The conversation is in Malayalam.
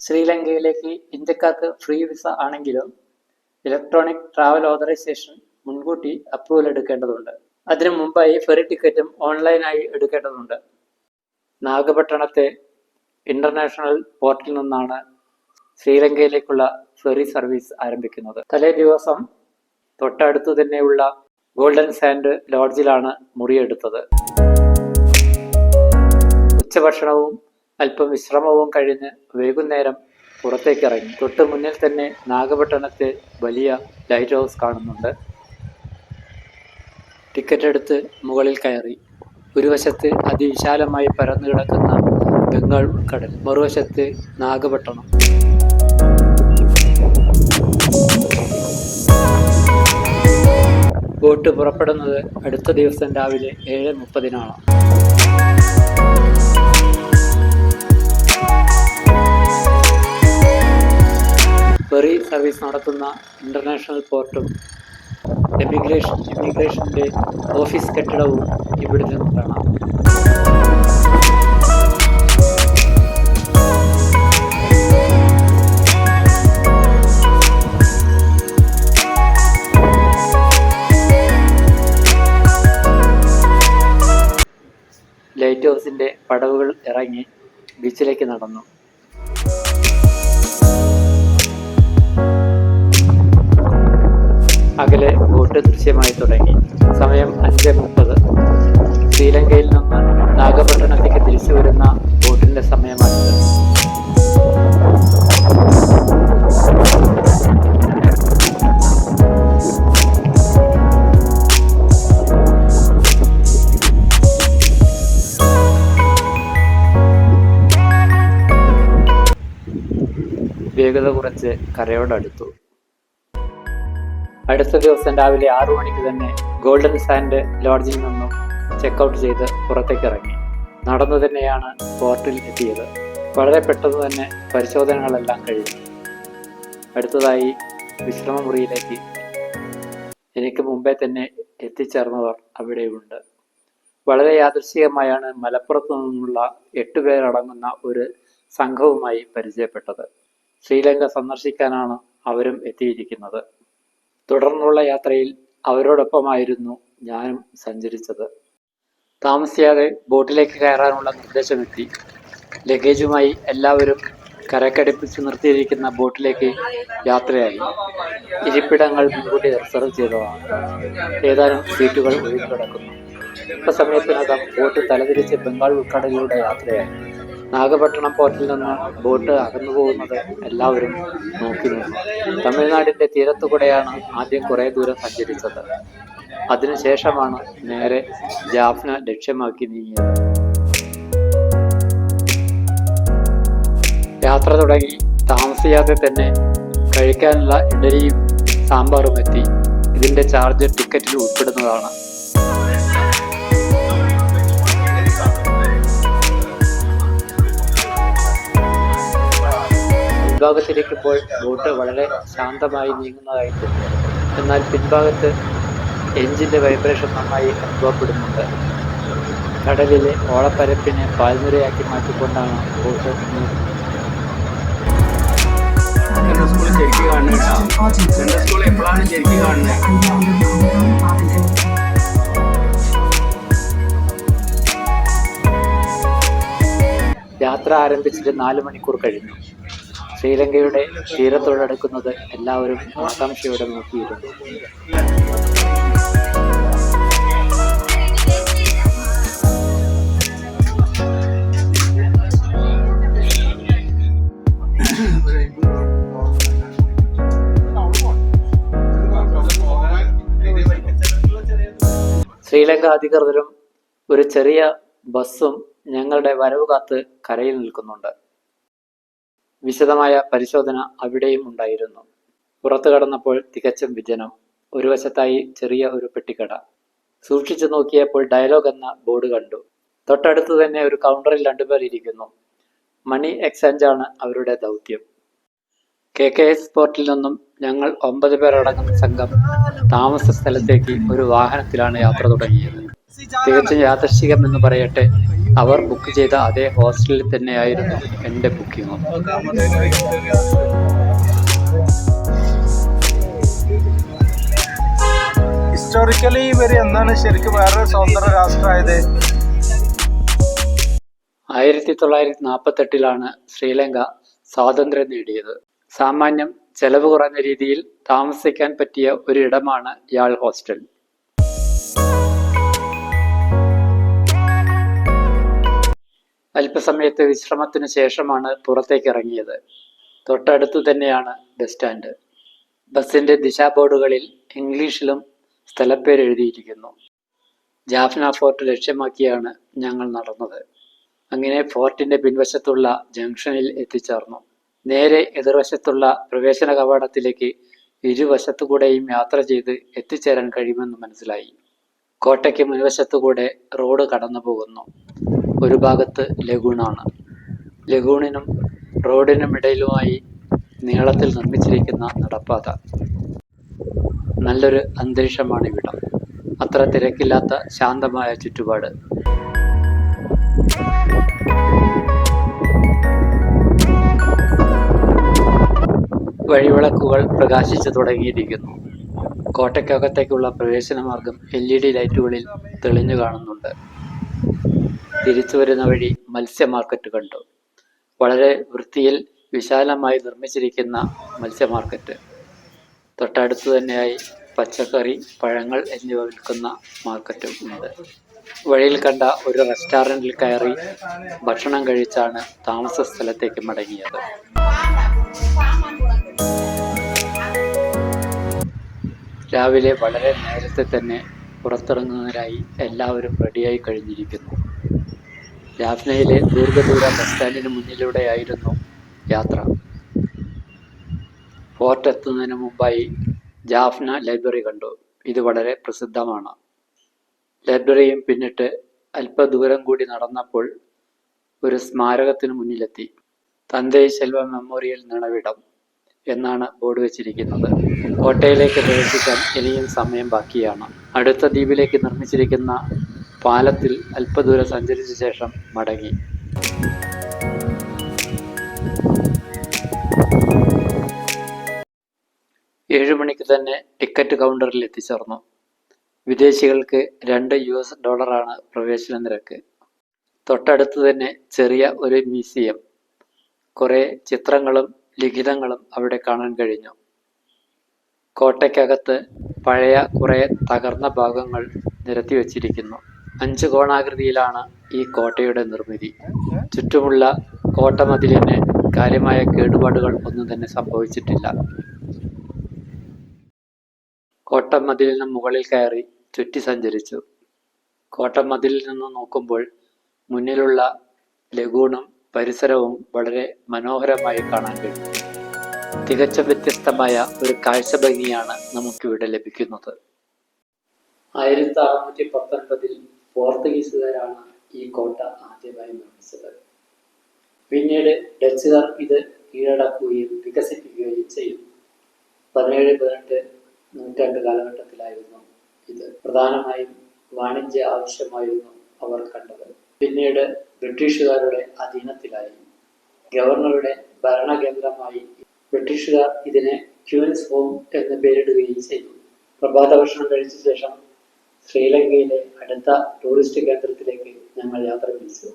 ശ്രീലങ്കയിലേക്ക് ഇന്ത്യക്കാർക്ക് ഫ്രീ വിസ ആണെങ്കിലും ഇലക്ട്രോണിക് ട്രാവൽ ഓതറൈസേഷൻ മുൻകൂട്ടി അപ്രൂവൽ എടുക്കേണ്ടതുണ്ട്. അതിനു മുമ്പായി ഫെറി ടിക്കറ്റും ഓൺലൈനായി എടുക്കേണ്ടതുണ്ട്. നാഗപട്ടണത്തെ ഇന്റർനാഷണൽ പോർട്ടിൽ നിന്നാണ് ശ്രീലങ്കയിലേക്കുള്ള ഫെറി സർവീസ് ആരംഭിക്കുന്നത്. തലേ ദിവസം തൊട്ടടുത്തു തന്നെയുള്ള ഗോൾഡൻ സാൻഡ് ലോഡ്ജിലാണ് മുറിയെടുത്തത്. ഉച്ചഭക്ഷണവും അല്പം വിശ്രമവും കഴിഞ്ഞ് വൈകുന്നേരം പുറത്തേക്കിറങ്ങി. തൊട്ട് മുന്നിൽ തന്നെ നാഗപട്ടണത്തെ വലിയ ലൈറ്റ് ഹൗസ് കാണുന്നുണ്ട്. ടിക്കറ്റ് എടുത്ത് മുകളിൽ കയറി. ഒരു വശത്ത് അതിവിശാലമായി പരന്നു കിടക്കുന്ന ബംഗാൾ ഉൾക്കടൽ, മറുവശത്ത് നാഗപട്ടണം. ബോട്ട് പുറപ്പെടുന്നത് അടുത്ത ദിവസം രാവിലെ 7:30-നാണ്. ഫെറി സർവീസ് നടത്തുന്ന ഇന്റർനാഷണൽ പോർട്ടും ഇമിഗ്രേഷന്റെ ഓഫീസ് കെട്ടിടവും ഇവിടെ നിന്ന് കാണാം. ലൈറ്റ് ഹൗസിന്റെ പടവുകൾ ഇറങ്ങി ബീച്ചിലേക്ക് നടന്നു. അകലെ ബോട്ട് ദൃശ്യമായി തുടങ്ങി. സമയം 5:30. ശ്രീലങ്കയിൽ നിന്ന് നാഗപട്ടണത്തേക്ക് തിരിച്ചു വരുന്ന ബോട്ടിന്റെ സമയമാണിത്. വേഗത കുറച്ച് കരയോടടുത്തു. അടുത്ത ദിവസം രാവിലെ 6 മണിക്ക് തന്നെ ഗോൾഡൻ സാൻഡ് ലോഡ്ജിൽ നിന്നും ചെക്കൗട്ട് ചെയ്ത് പുറത്തേക്കിറങ്ങി. നടന്നു തന്നെയാണ് പോർട്ടിൽ എത്തിയത്. വളരെ പെട്ടെന്ന് തന്നെ പരിശോധനകളെല്ലാം കഴിഞ്ഞു. അടുത്തതായി വിശ്രമമുറിയിലേക്ക്. എനിക്ക് മുമ്പേ തന്നെ എത്തിച്ചേർന്നവർ അവിടെയുണ്ട്. വളരെ യാദൃശ്ചികമായാണ് മലപ്പുറത്തു നിന്നുള്ള 8 പേരടങ്ങുന്ന ഒരു സംഘവുമായി പരിചയപ്പെട്ടത്. ശ്രീലങ്ക സന്ദർശിക്കാനാണ് അവരും എത്തിയിരിക്കുന്നത്. തുടർന്നുള്ള യാത്രയിൽ അവരോടൊപ്പമായിരുന്നു ഞാനും സഞ്ചരിച്ചത്. താമസിയാതെ ബോട്ടിലേക്ക് കയറാനുള്ള നിർദ്ദേശമെത്തി. ലഗേജുമായി എല്ലാവരും കരക്കടുപ്പിച്ച് നിർത്തിയിരിക്കുന്ന ബോട്ടിലേക്ക് യാത്രയായി. ഇരിപ്പിടങ്ങൾ മുൻകൂട്ടി റിസർവ് ചെയ്തതാണ്. ഏതാനും സീറ്റുകൾ ഒഴിഞ്ഞുകിടക്കുന്നു. അല്പസമയത്തിനകം ബോട്ട് തലതിരിച്ച് ബംഗാൾ ഉൾക്കടലിലൂടെ യാത്രയായി. നാഗപട്ടണം പോർട്ടിൽ നിന്ന് ബോട്ട് അകന്നു പോകുന്നത് എല്ലാവരും നോക്കി നിന്നു. തമിഴ്നാടിന്റെ തീരത്തുകൂടെയാണ് ആദ്യം കുറേ ദൂരം സഞ്ചരിച്ചത്. അതിനുശേഷമാണ് നേരെ ജാഫ്ന ലക്ഷ്യമാക്കി നീങ്ങിയത്. യാത്ര തുടങ്ങി. താമസിയാതെ തന്നെ കഴിക്കാനുള്ള ഇഡലിയും സാമ്പാറും എത്തി. ഇതിന്റെ ചാർജ് ടിക്കറ്റിൽ ഉൾപ്പെടുന്നതാണ്. മുൻഭാഗത്തിരിക്കുമ്പോൾ ബോട്ട് വളരെ ശാന്തമായി നീങ്ങുന്നതായി തോന്നി. എന്നാൽ പിൻഭാഗത്ത് എഞ്ചിന്റെ വൈബ്രേഷൻ നന്നായി അനുഭവപ്പെടുന്നുണ്ട്. കടലിലെ ഓളപ്പരപ്പിനെ പാൽനുരയാക്കി മാറ്റിക്കൊണ്ടാണ് ബോട്ട് നീങ്ങുന്നത്. യാത്ര ആരംഭിച്ചിട്ട് 4 മണിക്കൂർ കഴിഞ്ഞു. ശ്രീലങ്കയുടെ തീരത്തോടടുക്കുന്നത് എല്ലാവരും ആകാംക്ഷയോടെ നോക്കിയിരുന്നു. ശ്രീലങ്ക അധികൃതരും ഒരു ചെറിയ ബസ്സും ഞങ്ങളുടെ വരവ് കാത്ത് കരയിൽ നിൽക്കുന്നുണ്ട്. വിശദമായ പരിശോധന അവിടെയും ഉണ്ടായിരുന്നു. പുറത്തു കടന്നപ്പോൾ തികച്ചും വിജനം. ഒരു വശത്തായി ചെറിയ ഒരു പെട്ടിക്കട. സൂക്ഷിച്ചു നോക്കിയപ്പോൾ ഡയലോഗ് എന്ന ബോർഡ് കണ്ടു. തൊട്ടടുത്ത് തന്നെ ഒരു കൗണ്ടറിൽ 2 പേർ ഇരിക്കുന്നു. മണി എക്സ്ചേഞ്ച് ആണ് അവരുടെ ദൗത്യം. KKS പോർട്ടിൽ നിന്നും ഞങ്ങൾ 9 പേരടങ്ങുന്ന സംഘം താമസ സ്ഥലത്തേക്ക് ഒരു വാഹനത്തിലാണ് യാത്ര തുടങ്ങിയത്. തികച്ചും യാദൃശ്ചികമെന്ന് പറയട്ടെ, അവർ ബുക്ക് ചെയ്ത അതേ ഹോസ്റ്റലിൽ തന്നെയായിരുന്നു എൻ്റെ ബുക്കിങ്ങും. ഹിസ്റ്റോറിക്കലി ഇവര് എന്നാണ് ശരിക്കും വേറെ സ്വതന്ത്ര രാഷ്ട്രമായത്? 1948 ശ്രീലങ്ക സ്വാതന്ത്ര്യം നേടിയത്. സാമാന്യം ചെലവ് കുറഞ്ഞ രീതിയിൽ താമസിക്കാൻ പറ്റിയ ഒരു ഇടമാണ് യാൾ ഹോസ്റ്റൽ. അല്പസമയത്തെ വിശ്രമത്തിനു ശേഷമാണ് പുറത്തേക്ക് ഇറങ്ങിയത്. തൊട്ടടുത്തു തന്നെയാണ് ബസ് സ്റ്റാൻഡ്. ബസിന്റെ ദിശാബോർഡുകളിൽ ഇംഗ്ലീഷിലും സ്ഥലപ്പേര് എഴുതിയിരിക്കുന്നു. ജാഫ്ന ഫോർട്ട് ലക്ഷ്യമാക്കിയാണ് ഞങ്ങൾ നടന്നത്. അങ്ങനെ ഫോർട്ടിന്റെ പിൻവശത്തുള്ള ജംഗ്ഷനിൽ എത്തിച്ചേർന്നു. നേരെ എതിർവശത്തുള്ള പ്രവേശന കവാടത്തിലേക്ക് ഇരുവശത്തുകൂടെയും യാത്ര ചെയ്ത് എത്തിച്ചേരാൻ കഴിയുമെന്ന് മനസ്സിലായി. കോട്ടയ്ക്ക് മുൻവശത്തുകൂടെ റോഡ് കടന്നു പോകുന്നു. ഒരു ഭാഗത്ത് ലഗൂണാണ്. ലഗൂണിനും റോഡിനുമിടയിലുമായി നീളത്തിൽ നിർമ്മിച്ചിരിക്കുന്ന നടപ്പാത. നല്ലൊരു അന്തരീക്ഷമാണ് ഇവിടം. അത്ര തിരക്കില്ലാത്ത ശാന്തമായ ചുറ്റുപാട്. വഴിവിളക്കുകൾ പ്രകാശിച്ചു തുടങ്ങിയിരിക്കുന്നു. കോട്ടയ്ക്കകത്തേക്കുള്ള പ്രവേശന മാർഗം LED ലൈറ്റുകളിൽ തെളിഞ്ഞു കാണുന്നുണ്ട്. തിരിച്ചു വരുന്ന വഴി മത്സ്യ മാർക്കറ്റ് കണ്ടു. വളരെ വൃത്തിയിൽ വിശാലമായി നിർമ്മിച്ചിരിക്കുന്ന മത്സ്യ മാർക്കറ്റ്. തൊട്ടടുത്തു തന്നെയായി പച്ചക്കറി, പഴങ്ങൾ എന്നിവ വിൽക്കുന്ന മാർക്കറ്റും ഉണ്ട്. വഴിയിൽ കണ്ട ഒരു റെസ്റ്റോറൻറ്റിൽ കയറി ഭക്ഷണം കഴിച്ചാണ് താമസ സ്ഥലത്തേക്ക് മടങ്ങിയത്. രാവിലെ വളരെ നേരത്തെ തന്നെ പുറത്തിറങ്ങുന്നതിനായി എല്ലാവരും റെഡിയായി കഴിഞ്ഞിരിക്കുന്നു. ജാഫ്നയിലെ ദീർഘദൂര ബസ് സ്റ്റാൻഡിന് മുന്നിലൂടെയായിരുന്നു യാത്ര. ഫോർട്ട് എത്തുന്നതിന് മുമ്പായി ജാഫ്ന ലൈബ്രറി കണ്ടു. ഇത് വളരെ പ്രസിദ്ധമാണ്. ലൈബ്രറിയും പിന്നിട്ട് അല്പദൂരം കൂടി നടന്നപ്പോൾ ഒരു സ്മാരകത്തിന് മുന്നിലെത്തി. തന്തൈ സെൽവ മെമ്മോറിയൽ നിണവിടം എന്നാണ് ബോർഡ് വെച്ചിരിക്കുന്നത്. കോട്ടയിലേക്ക് പ്രവേശിക്കാൻ ഇനിയും സമയം ബാക്കിയാണ്. അടുത്ത ദ്വീപിലേക്ക് നിർമ്മിച്ചിരിക്കുന്ന പാലത്തിൽ അല്പദൂരം സഞ്ചരിച്ച ശേഷം മടങ്ങി. ഏഴുമണിക്ക് തന്നെ ടിക്കറ്റ് കൗണ്ടറിൽ എത്തിച്ചേർന്നു. വിദേശികൾക്ക് $2 പ്രവേശന നിരക്ക്. തൊട്ടടുത്ത് തന്നെ ചെറിയ ഒരു മ്യൂസിയം. കുറെ ചിത്രങ്ങളും ലിഖിതങ്ങളും അവിടെ കാണാൻ കഴിഞ്ഞു. കോട്ടയ്ക്കകത്ത് പഴയ കുറെ തകർന്ന ഭാഗങ്ങൾ നിരത്തി വച്ചിരിക്കുന്നു. 5 കോണാകൃതിയിലാണ് ഈ കോട്ടയുടെ നിർമ്മിതി. ചുറ്റുമുള്ള കോട്ടമതിലിന് കാര്യമായ കേടുപാടുകൾ ഒന്നും തന്നെ സംഭവിച്ചിട്ടില്ല. കോട്ടമതിലിന് മുകളിൽ കയറി ചുറ്റി സഞ്ചരിച്ചു. കോട്ടമതിലിൽ നിന്ന് നോക്കുമ്പോൾ മുന്നിലുള്ള ലഗൂണും പരിസരവും വളരെ മനോഹരമായി കാണാൻ കഴിയും. തികച്ചും വ്യത്യസ്തമായ ഒരു കാഴ്ച ഭംഗിയാണ് നമുക്കിവിടെ ലഭിക്കുന്നത്. 1619 പോർത്തുഗീസുകാരാണ് ഈ കോട്ട ആദ്യമായി നിർമ്മിച്ചത്. പിന്നീട് ഡച്ചുകാർ ഇത് കീഴടക്കുകയും വികസിപ്പിക്കുകയും ചെയ്തു. 17-18 നൂറ്റാണ്ട് കാലഘട്ടത്തിലായിരുന്നു ഇത്. പ്രധാനമായും വാണിജ്യ ആവശ്യമായിരുന്നു അവർ കണ്ടത്. പിന്നീട് ബ്രിട്ടീഷുകാരുടെ അധീനത്തിലായി. ഗവർണറുടെ ഭരണകേന്ദ്രമായി ബ്രിട്ടീഷുകാർ ഇതിനെ ക്യൂൻസ് ഹോം എന്ന് പേരിടുകയും ചെയ്തു. പ്രഭാത ഭക്ഷണം കഴിച്ച ശേഷം ശ്രീലങ്കയിലെ അടുത്ത ടൂറിസ്റ്റ് കേന്ദ്രത്തിലേക്ക് ഞങ്ങൾ യാത്ര തിരിച്ചു.